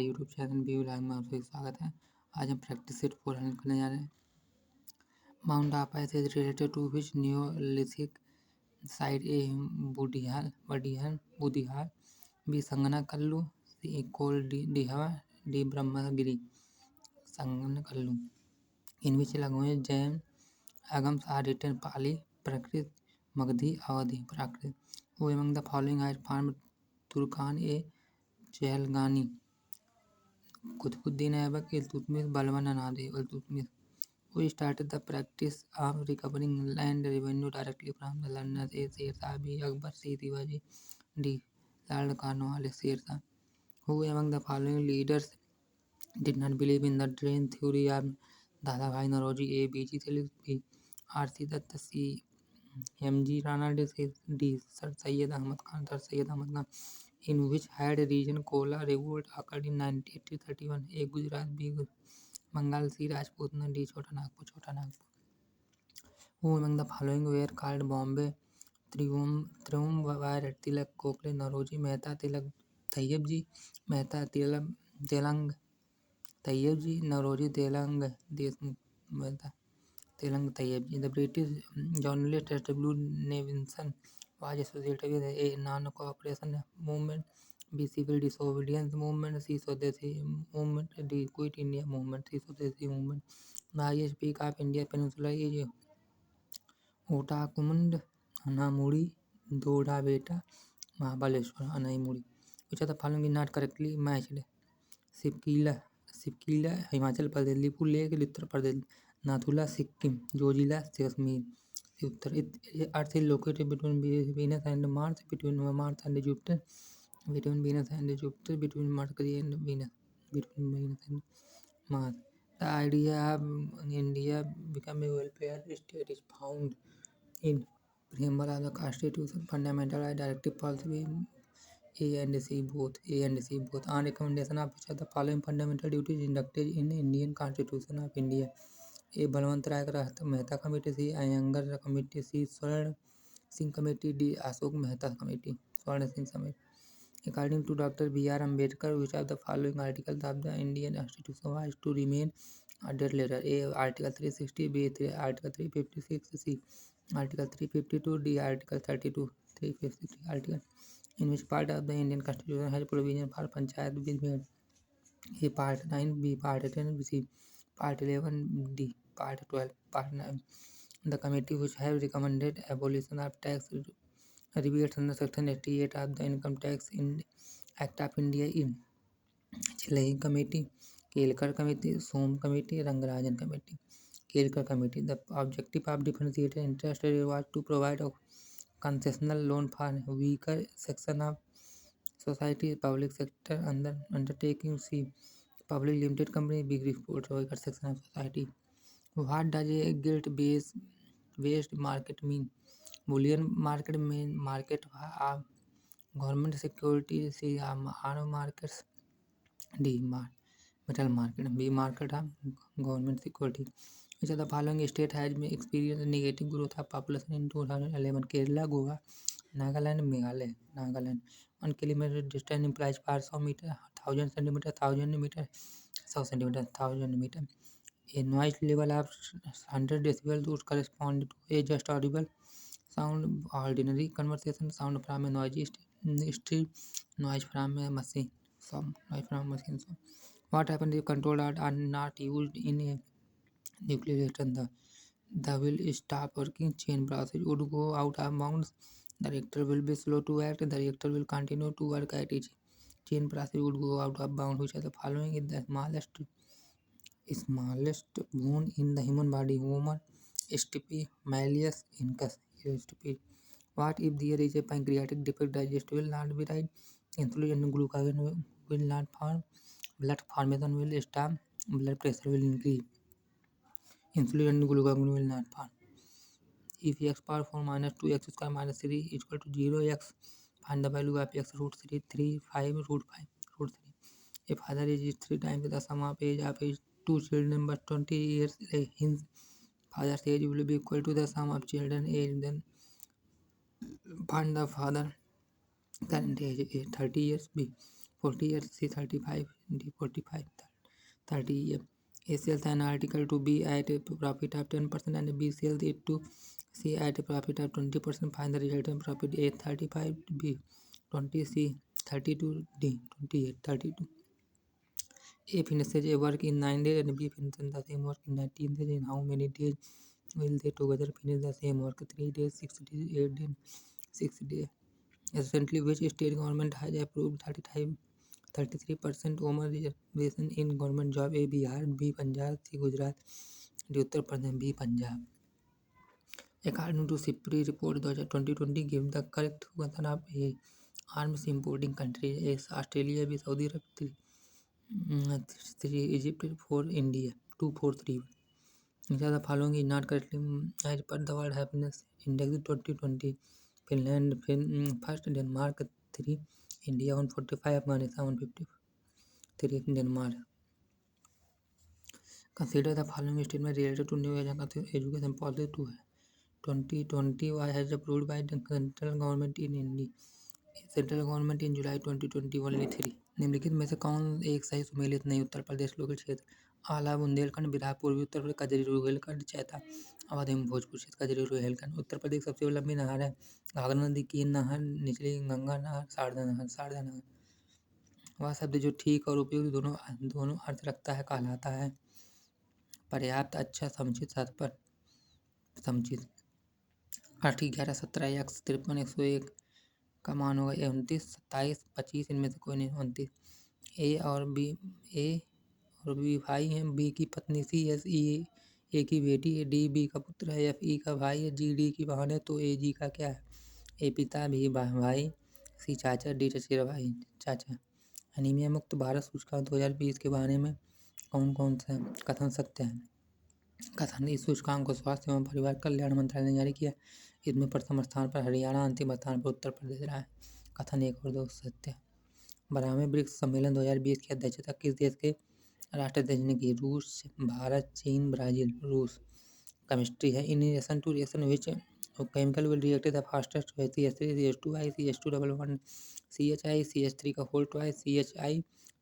YouTube channel view live में आप सभी का स्वागत है। आज हम प्रैक्टिस सेट 4 हल करने जा रहे हैं। माउंट आपास is related to which neolithic site A Budihal B Sanganakallu C Koldihwa D Brahmagiri Sanganakallu in which language Jain agams are written Pali, Prakrit, Magdhi, Awadhi, Prakrit. Who among the following has farmed Turkhan A. Chehalgani? Qutbuddin Aibak, Iltutmish, Balban Anade, Iltutmish. Who started the practice of recovering land revenue directly from the learners? A. Sher Shah, B. Akbar, C. Shivaji, D. Lord Cornwallis, Sher Shah. Who among the following leaders did not believe in the drain theory of Dadabhai Naoroji? A. B.G. Tilak, B. R.C. Datta, C. M.G. Rana, D. Sir Syed Ahmad Khan, Sir Syed Ahmad Khan. In which had region Kola revolt occurred in 1931? A. Gujarat, B. Bengal, C. Rajputana, D. Chota Nagpur. Who among the following were called Bombay Triumvirate? Tilak, Gokhale, Nauroji, Mehta, Tilak, Tayyab ji, Mehta, Telang, Tayyab ji, Nauroji, Telang, Deshmukh, Mehta, Telang, Tayyab ji. The British journalist S.W. Nevinson was associated with A. Non-cooperation movement, B. Civil disobedience movement, C. Swadeshi movement, D. Quit India movement, C. Swadeshi movement. The highest peak of India Peninsula is Uttarakund, Anamudi, Dodabeta, Mahabaleshwar, Anaimudi. Which of the following is not correctly matched? Sipkila, Himachal Pradesh, Lipur Lake, Uttar Pradesh, Nathula, Sikkim, Jojila, Kashmir. Uttar. Earth is located between Venus and Mars, between Mars and Jupiter, between Venus and Jupiter, between Mercury and Venus, between Venus and Mars. The idea of India becoming a welfare state is found in preamble of the Constitution, fundamental and directive policy. A and C both. On recommendation of which of the following fundamental duties inducted in Indian Constitution of India? A. Balwant Rai Mehta Committee, C. Iyengar Committee, C. Swarn Singh Committee, D. Ashok Mehta Committee. Swarn Singh Committee. According to Dr. B.R. Ambedkar, which of the following articles of the Indian Constitution was to remain a dead letter? A. Article 360, B. Article 356, C. Article 352, D. Article 32, 353. Article in which part of the Indian Constitution has provision for Panchayat been made? A. Part 9, B. Part 10, C. Part 11, D. Part 12, Part 9. The committee which have recommended abolition of tax rebates under Section 88 of the Income Tax Act of India in Chilai Committee, Kelkar Committee, Som Committee, Rangarajan Committee. Kelkar Committee. The objective of differentiated interest rate was to provide a concessional loan for weaker section of society, public sector undertaking, C. Public limited company, big report, weaker section of society. What does a guilt-based market mean? Bullion market mean market of government security, C. Arm markets, D. Metal market, B. Market of government security. Which of the following state has experienced negative growth of population in 2011? Kerala, Goa, Nagaland, Meghalaya. Nagaland. 1 kilometer distance implies 400 meter, 1000 centimeter, 1000 meter, 100 centimeter, 1000 meter. A noise level of 100 decibels would correspond to a just audible sound, ordinary conversation, sound from a noisy street, noise from a machine. What happens if control rods are not used in a nuclear reactor? The will stop working, chain process would go out of bounds, the reactor will be slow to act, the reactor will continue to work at its chain process would go out of bounds. Which of the following is the smallest bone in the human body? Homer, stipi, malleus, incus, stipi. What if there is a pancreatic defect? Digestion will not be right, insulin and glucagon will not form, blood formation will stop, blood pressure will increase, insulin and glucagon will not form. If x power 4 minus 2x square minus 3 is equal to 0x, find the value of x root 3, 5 root 5, root 3. If father is 3 times the sum of age of his 2 children but 20 years, his father's age will be equal to the sum of children age. Then find the father current age is 30 years. B. 40 years, C 35, D 45, 30 years. A sells an article to B at a profit of 10% and B sells it to C at a profit of 20%. Find the resultant profit. A 35, B 20, C 32, D 28, 32. A finishes a work in 9 days and B finishes the same work in 19 days. In how many days will they together finish the same work? 3 days, 6 days, 8 days, 6 days. Recently, which state government has approved 33% women reservation in government job? A Bihar, B Punjab, C Gujarat, D Uttar Pradesh, B Punjab. According to SIPRI report 2020 gives the correct answer of A. Arms importing countries is Australia, B Saudi Arab, 3 Egypt, 4 India, 2 4 3. These are the following is not correctly as per the World Happiness Index 2020. Finland first, Denmark 3, India 145, Afghanistan 153. Denmark. Consider the following statement related to new education policy 2 है 2020 has approved by the central government in India. Central government in July 2020 only 3. निम्नलिखित में से कौन एक सही सुमेलित नहीं? Uttar Pradesh local क्षेत्र आला बुंदेलखंड बिहार पूर्वी उत्तर प्रदेश कजरी रुहेलखंड चैता अवध एवं भोजपुर क्षेत्र कजरी रुहेलखंड. उत्तर प्रदेश सबसे लंबी नहर है घाघरा नदी की नहर निचली गंगा नहर शारदा नहर. वह शब्द जो ठीक और उपयुक्त दोनों अर्थ रखता है कहलाता है पर्याप्त, अच्छा, समुचित, सत्पर, समुचित. 8, 11, 17, x 53, 101 का मान होगा 29, 27, 25. इनमें से कोई नहीं. 29. ए और बी भाई हैं. बी की पत्नी सी एस ई ए की बेटी है. डी बी का पुत्र है. एफ ई का भाई है. जी डी की बहन है. तो ए जी का क्या है? ए पिता, बी भाई, सी चाचा, डी चचेरा भाई चाचा. एनीमिया मुक्त भारत सूचकांक 2020 के बारे में कौन सा कथन सत्य है? कथन इस सूचकांक को स्वास्थ्य एवं परिवार कल्याण मंत्रालय ने जारी किया. इसमें प्रथम स्थान पर हरियाणा, अंतिम स्थान पर उत्तर प्रदेश रहा है. कथन 1 और 2 सत्य है. 12वें ब्रिक्स सम्मेलन 2020 की अध्यक्षता किस देश के राष्ट्राध्यक्ष ने की? रूस, भारत, चीन, ब्राजील. रूस. केमिस्ट्री है. In reaction to reaction which chemical will react the fastest. CH3 CH2I CH2 double bond CHI CH3 का होल ट्वाइस CHI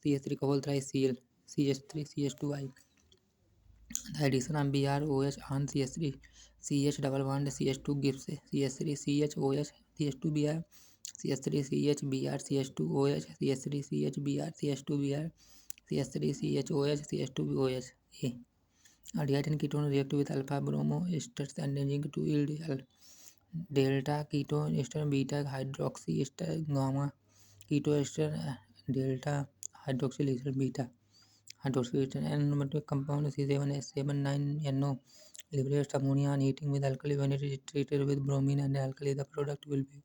CH3 का whole thrice Cl CH3 CH2I. The addition of BrOH on CH3 CH double bond CH2 gives CH3 CHOH CH2Br CH3 CHBr CH2OH CH3 CHBr CH2Br CH3 CHOH CH2OH. A. A dietine ketone react with alpha bromo esters and zinc to yield delta ketone ester beta hydroxy ester gamma keto ester delta hydroxyl ester beta hydroxyl aromatic compound C7H7 9NO liberates ammonia on heating with alkali. When it is treated with bromine and alkali, the product will be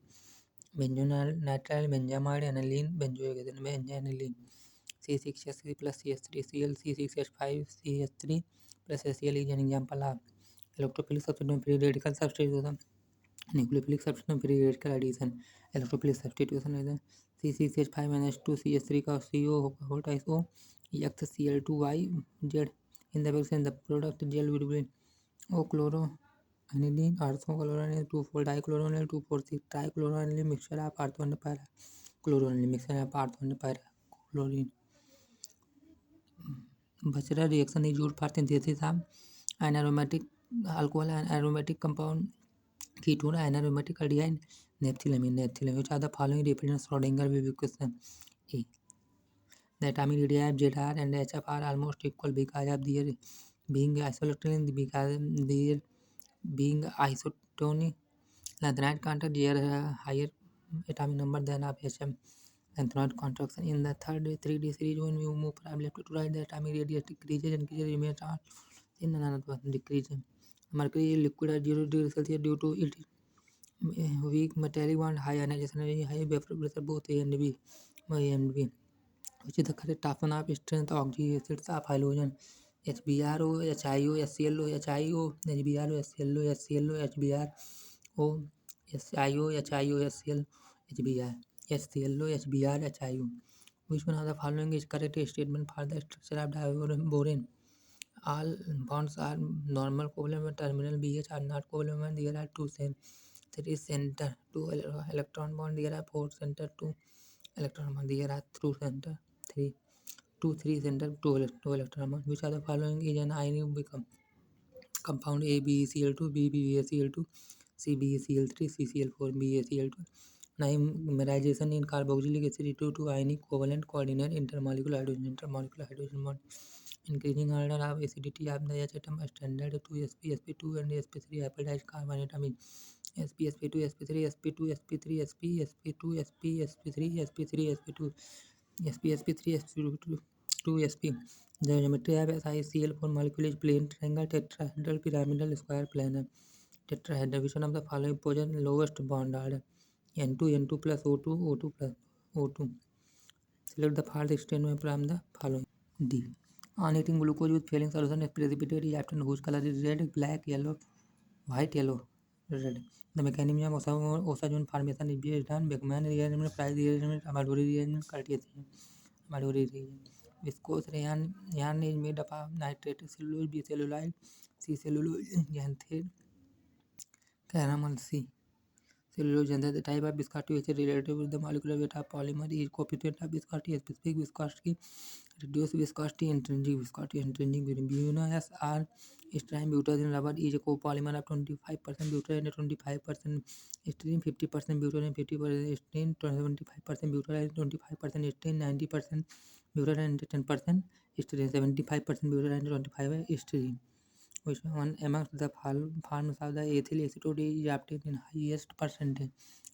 benzonitrile, benzamide, aniline, benzoate, benzaniline. C6H3 plus CH3Cl C6H5 CH3 plus HCl is an example of electrophilic substitution free radical substitution. Nucleophilic substitution free radical addition. Electrophilic substitution is C6H5NH2 CH3 का CO होगा टाइस O XCl2YZ. In the vaccine, the product gel will be O-chloroaniline, ortho-chloroaniline, 2,4-dichloroaniline, 2,4,6-trichloroaniline, mixture of ortho and para-chloroaniline, mixture of ortho and para-chlorine. Bachelor reaction is used for synthesis of anaromatic alcohol and aromatic compound ketone, anaromatic aldehyde, naphthylamine. Which are the following represents Schrodinger wave equation? A. The atomic radii of ZR and HF are almost equal because of their being isotonic. Because their being isotonic, lanthanide contact share higher atomic number than of HM lanthanide contraction. In the third 3D series, when we move from left to right, the atomic radius decreases and remains in another decrease. Mercury liquid at 0 degrees Celsius due to its weak metallic bond, high ionization energy, high vapor pressure, both A and B. Which is the correct option of strength oxygen acids of halogen? HBRO, HIO, HClO, HIO, HBRO, HClO, HClO, HBRO, HIO, HIO, HCl, HBr, HClO, HBr, HIO. Which one of the following is correct statement for the structure of diborane? All bonds are normal covalent, but terminal BH are not covalent. There are 2 center 2 electron bond. There are 4 center 2 electron. There are through center 3 2 3 center 2 electron. Which are the following is an ionic become compound AbCl2 BbCl2 CbCl3 CCl4 BaCl2. Dimerization in carboxylic acid due to ionic covalent coordinate intermolecular hydrogen bond. Increasing order of acidity of the H atom standard 2sp sp2 and sp3 hybridized carbonate amine sp sp2 sp3 sp2 sp3 sp sp2 sp sp3 sp3 sp2 sp sp3 sp2 2sp. The geometry of SiCl4 molecule is plane triangle tetrahedral pyramidal square planar tetrahedral. Which one of the following poses lowest bond order? N2 N2 plus O2 O2 plus O2. Select the farthest extent from the following. D. On eating glucose with failing solution is precipitate is often whose color is red, black, yellow, white, yellow, red. The mechanism of ozone formation is based on Beckmann rearrangement, Price rearrangement, Amadori rearrangement, Cartesian Amadori rearrangement. Viscose yarn is made up of nitrate, cellulose, B-cellulite, C-cellulose, xanthate, caramel C. Cellulose xanthate, the type of viscosity is related with the molecular weight of polymer is coefficient of viscosity, specific viscosity, reduced viscosity, intrinsic viscosity, intrinsic butanoic are styrene butadiene rubber is a copolymer of 25% butadiene and 25% styrene, 50% butadiene, 50% styrene, 75% butadiene, 25% styrene, 90% butadiene and 10% styrene, 75% butadiene and 25% styrene. Which one amongst the forms of the ethyl acetate is obtained in highest percentage?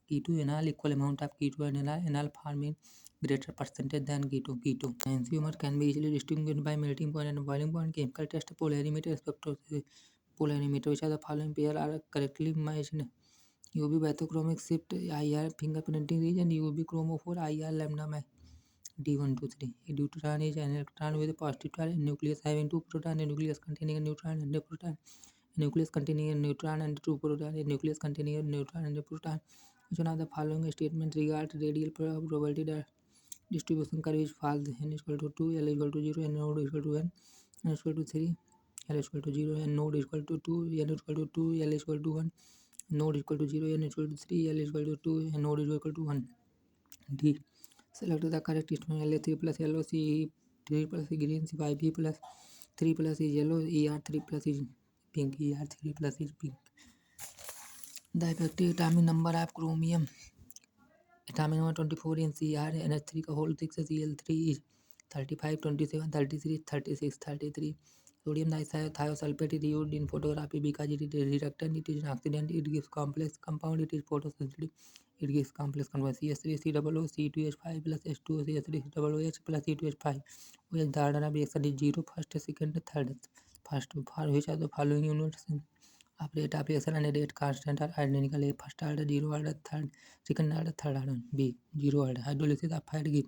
Keto enol equal amount of keto and enol form in greater percentage than keto. Enantiomer can be easily distinguished by melting point and boiling point. Chemical test polarimeter polarimeter. Which of the following pair are correctly matched? UV bathochromic shift IR fingerprinting region, UV chromophore IR lambda match. D1 2 3. A deuteron is an electron with a positive charge, nucleus having 2 protons, a nucleus containing a neutron and a proton, a nucleus containing a neutron and 2 protons, a nucleus containing a neutron and a proton. Which one of the following statements regards radial probability distribution curve is false? N is equal to 2, L is equal to 0, N node is equal to 1, N is equal to 3, L is equal to 0, N node is equal to 2, N is equal to 2, L is equal to 1, node is equal to 0, N is equal to 3, L is equal to 2, and node is equal to 1. D. Select the correct statement. La3 plus yellow, C3 plus green, C5 plus 3 plus is yellow, ER3 plus is pink, ER3 plus is pink. The effective atomic number of chromium, atomic number 24 in Cr, NH3 का whole 6 Cl3 is 35, 27, 33, 36, 33. Sodium thiosulfate is used in photography because it is a reductant, it is an oxidant, it gives complex compound, it is photosensitive, it gives complex compound. CS3COO C2H5 plus H2O CS3OH plus C2H5. Which the order of reaction is 0, first, second, third. First, for which of the following units of rate of reaction and rate constant are identical? A first order, 0 order, second order, third order. B 0 order. Hydrolysis of fat give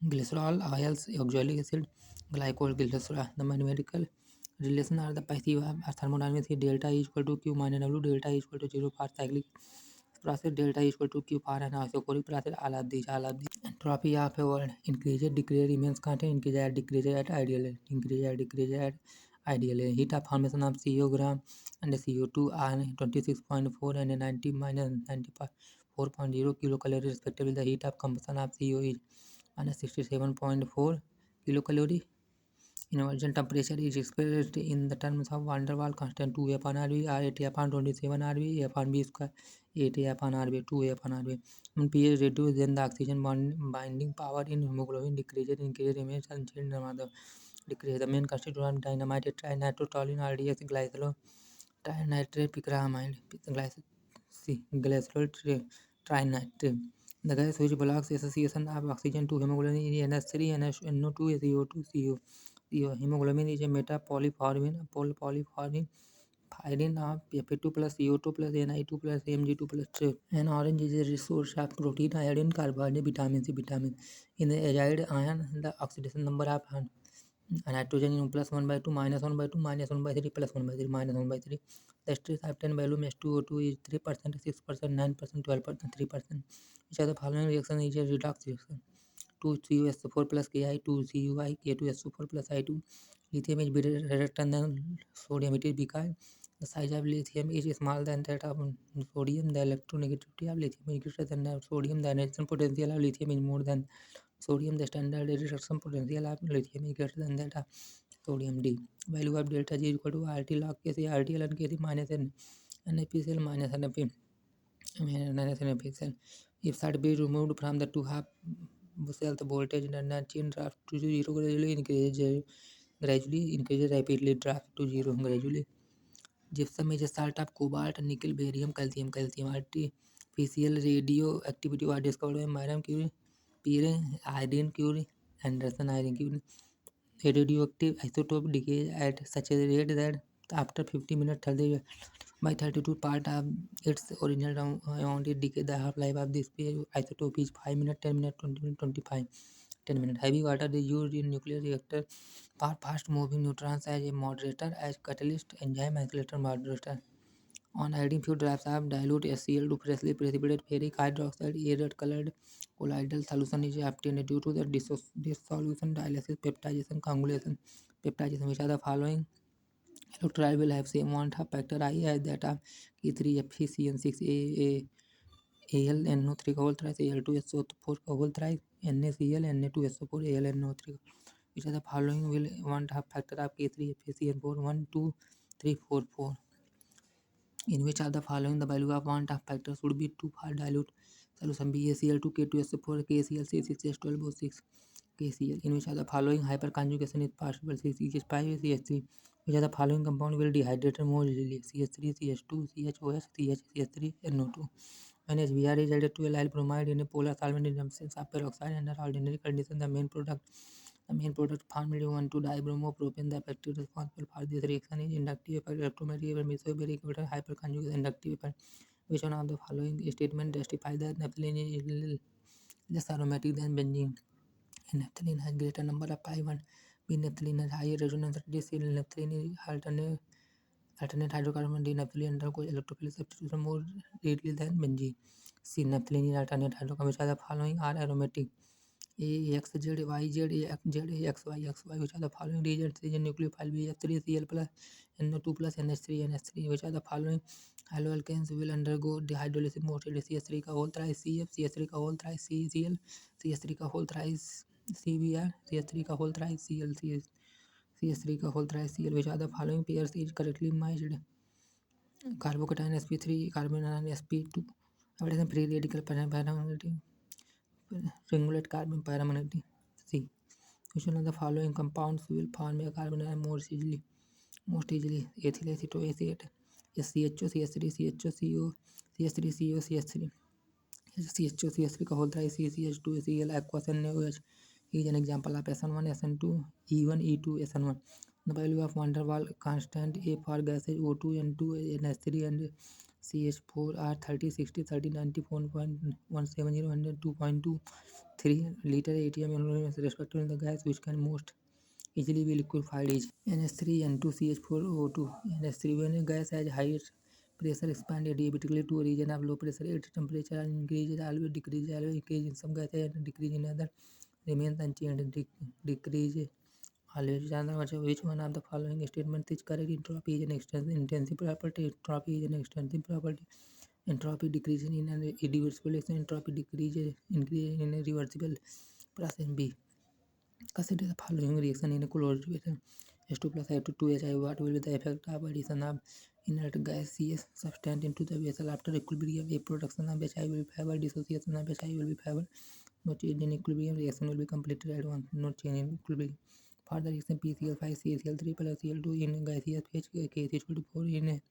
glycerol, oils, oxalic acid, glycol, glycerol. The mathematical relation are the passive thermodynamics delta is equal to Q minus W, delta is equal to 0 for cyclic process, delta is equal to Q for an isochoric process. All of these. Entropy of a world increases, decreases, remains constant, increases, decreases at ideal, increases, decreases at ideal. Heat of formation of CO gram and CO2 are 26.4 and 90 minus 94.0 kilocalorie respectively. The heat of combustion of CO is minus 67.4 kilocalorie. Inversion temperature is expressed in the terms of van der Waals constant 2 upon RV or 80 upon 27 RV upon B square 80 upon RV 2 upon RV. When pH reduced, then the oxygen binding power in hemoglobin decreases, increases, remains unchanged. Decrease. The main constituent of dynamite is trinitrotoluene RDS glycerol trinitrate pyramide glycerol trinitrate. The gas which blocks association of oxygen to hemoglobin is NH3 NO2 CO2 CO. Hemoglobin is a metapolyformine pyridine of Fe2 plus CO2 plus Ni2 plus Mg2 plus 3. An orange is a resource of protein, iodine, carbohydrate, vitamin C, vitamin. In the azide ion, the oxidation number of nitrogen is plus 1 by 2, minus 1 by 2, minus 1 by 3, plus 1 by 3, minus 1 by 3. The stress of 10 volume H2O2 is 3%, 6%, 9%, 12%, 3%. Which of the following reaction is a redox reaction? 2CuSO4 plus Ki, 2Cui, K2SO4 plus I2. Lithium is better reductant than sodium. It is because The size of lithium is smaller than that of sodium. The electronegativity of lithium is greater than that of sodium. The reduction potential of lithium is more than sodium. The standard reduction potential of lithium is greater than that of sodium. D. Value of delta G is equal to RT log Kc RT ln Kc minus N NaPCl minus NaP minus NaPCl. If side be removed from the two half cell, the voltage and the chain draft to zero gradually increases rapidly draft to zero gradually. Gypsum is a salt of cobalt, nickel, barium, calcium. Artificial radioactivity was discovered by Marie Curie, Pierre Irene Curie, Anderson Irene Curie. A radioactive isotope decays at such a rate that after 50 minutes, 30 by 32 part of its original amount is decay. The half-life of this isotope is 5 minutes, 10 minutes, 20 minutes, 25, 10 minutes. Heavy water is used in nuclear reactor for fast-moving neutrons as a moderator, as catalyst, enzyme, accelerator, moderator. On adding few drops of dilute HCl to freshly precipitated ferric hydroxide, a red-colored colloidal solution is obtained due to the dissolution, dialysis, peptidation, coagulation. Peptidation, which are the following electrolyte will have same want factor I as that of K3FeCN6A AlNO3 का whole thrice Al2SO4 का whole thrice NaCl Na2SO4 AlNO3, which are the following will want factor of K3FeCN4 1 2 3 4 4. In which are the following the value of want factor should be 2 for dilute solution BaCl2 K2SO4 KCl C6H12O6 KCl. In which are the following hyperconjugation is possible CH5 CH3, which are the following compound will dehydrate more easily CH3 CH2 CHOH CH CH3 NO2. When HBr is added to a allyl bromide in a polar solvent in absence of peroxide under ordinary conditions, the main product formed is 1,2-dibromopropane. The effective responsible for this reaction is inductive effect, electrometric effect, mesobaric effect, hyperconjugation, inductive effect. Which one of the following statement justifies that naphthalene is less aromatic than benzene? Naphthalene has greater number of pi 1. B. Naphthalene has higher resonance density. C. Naphthalene is alternate hydrocarbon. D. Naphthalene undergoes electrophilic substitution more readily than benzene. C. Naphthalene is alternate hydrocarbon. Which are the following are aromatic? A X Z Y Z A X Z A X Y X Y. Which are the following reagents? C. Nucleophile BH3 Cl plus NO2 plus NH3 NH3. Which are the following haloalkanes will undergo dehydrolysis more readily? CH3 का whole thrice CF, CH3 का whole thrice CCl, CH3 का whole thrice CBr, CH3 का whole thrice Cl, CH3 का whole thrice Cl. Which are the following pairs is correctly matched? Carbocation sp3, carbanion sp2. Avoidance free radical paramagnetic. Singulate carbon paramagnetic. C. Which one of the following compounds will form a carbanion most easily? Ethyl acetoacetate, SCHO, CH3, CHO, CO, CH3, CO, CH3. CHO, CH3 का whole thrice CH2, Cl, aqueous NaOH is an example of SN1, SN2, E1, E2, SN1. The value of van der Waals constant A for gases O2, N2, NH3 and CH4 are 30, 60, 30, 90, 1.170 and 2.23 liter ATM respectively. The gas which can most easily be liquefied is NH3, N2, CH4, O2. NH3 when a gas has high pressure expand diabatically to a region of low pressure at temperature and increases always decrease always increase in some gases and decrease in other remains unchanged decrease always. Which one of the following statements is correct? Entropy is an intensive property. Entropy is an extensive property. Entropy decreases in an irreversible action. Entropy increases in a reversible process. B. Consider the following reaction in a closed vessel. H2 plus H2 2Hi. What will be the effect of addition of inert gaseous substance into the vessel after equilibrium? A production of Hi will be favored, dissociation of Hi will be favored. No change in equilibrium, reaction will be completed at once. No change in equilibrium. For the reaction PCl5 CCl3 plus Cl2 in gaseous phase K is equal to 4 in a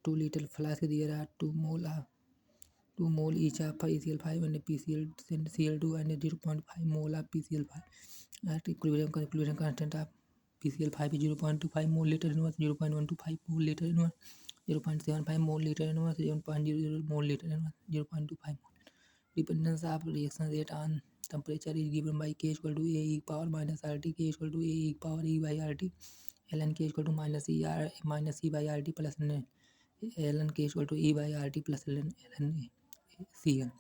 2 liter flask, there are 2 mole each of PCl5 and Cl2 and 0.5 mole of PCl5. At equilibrium constant of PCl5 is 0.25 mole liter inverse, 0.125 mole liter inverse, 0.75 mole liter inverse, 0.00 mole liter inverse, 0.25 mole. Dependence of reaction rate on temperature is given by K equal to A e power minus RT, K equal to A e power E by RT, ln K equal to minus E by RT plus ln K equal to E by RT plus ln Cl.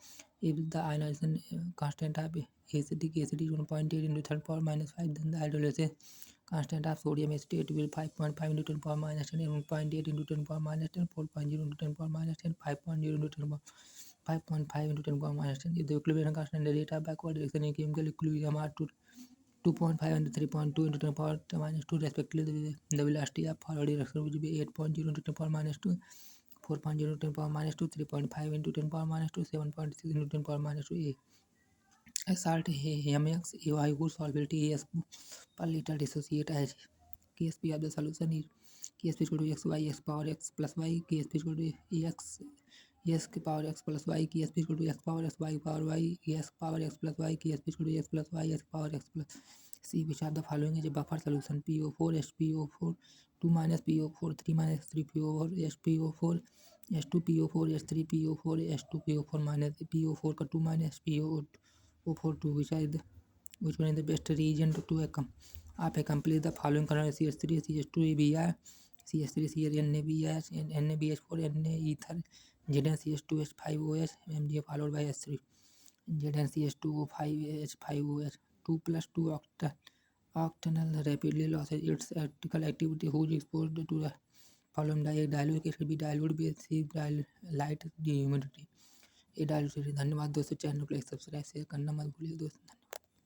If the ionization constant of acidic acid is 1.8 into 10 power minus 5, then the hydrolysis Constant of sodium H2 will 5.5 into 10 power minus 10, 1.8 into 10 power minus 10, 4.0 into 10 power minus 10, 5.0 into 10 power 5.5 into 10 power minus 10. If the equilibrium constant in the data backward direction in chemical equilibrium are 2.5 and 3.2 into 10 power minus 2 respectively, the velocity of forward direction will be 8.0 into 10 power minus 2, 4.0 into 10 power minus 2, 3.5 into 10 power minus 2, 7.6 into 10 power minus 2. A salt mx evaluate solubility as per liter dissociate as Ksp of the solution is Ksp equal to xy x power x plus y, Ksp equal to x x power x plus y, Ksp equal to x power x y power y, x power x plus y, Ksp equal to x plus y x power x plus c. Which of the following is a buffer solution? PO4 HPO4 2 minus PO4 3 minus 3 PO4 HPO4 H2PO4 H3PO4 H2PO4 minus PO4 का 2 minus PO4 2. Which one is the best reagent to आप complete the following color CH3 CH2 Br CH3 CH NaBH NaBH4 Na ether ZnCH2H5OH MgF followed by H3 ZnCH2O5H5OH 2 plus 2 octanol rapidly loses its electrical activity whose exposed to the following dilute it will be dilute with light humidity. ये dial धन्यवाद दोस्तों, channel को like subscribe share करना मत भूलिए दोस्तों।